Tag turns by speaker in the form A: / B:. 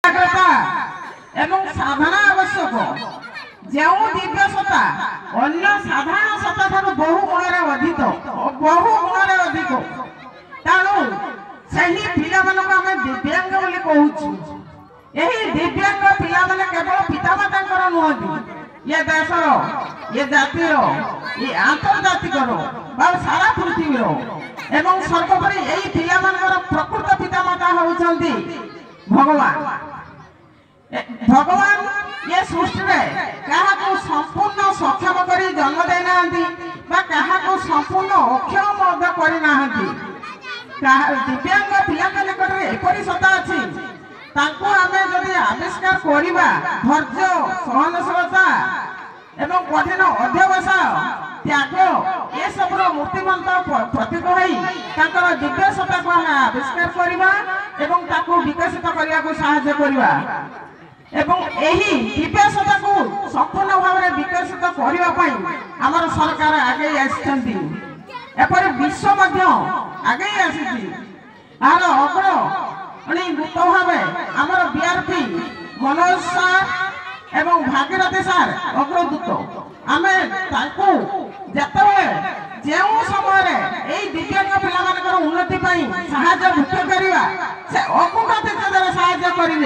A: एवं साधारण आवश्यक जो दिव्यसत्ता अन्य साधारण सत्ता ठार बहु गुण अधिक तेणु सही पिला दिव्यांग बोली कहूँ यही दिव्यांग पिला केवल पितामाता नुहति ये देशर ये जातिर ये आंतर्जातिक सारा पृथ्वी एवं सर्वोपरि यही पिला प्रकृत पितामाता होउछंती भगवान भगवान ये सृष्टि क्या संपूर्ण सक्षम कर जन्म देना क्या संपूर्ण अक्षम करना दिव्यांग पिला निकट में एपरी सत्ता अच्छी आम जदि आविष्कार करवा धैर्य सहनशीलता एवं कठिन अध्यवसाय त्याग ये सब मूर्तिमंत प्रतीक हो दिव्य सत्ता को आम आविष्कार करवा एवं विकसित करने को साहाय्य करवा एवं यही दिव्य सत्ता को संपूर्ण भाव में विकसित करने आमर सरकार आगे आपर विश्व आगे आर अग्र दूत भाव आमर बीआरपी मनोज सार एवं भागीरथी सार अग्रदूत आम जो समय दिव्यांग पिला उन्नति साहाय्य भुक्त करवा से अकुंठ साहाय्य करेंगे।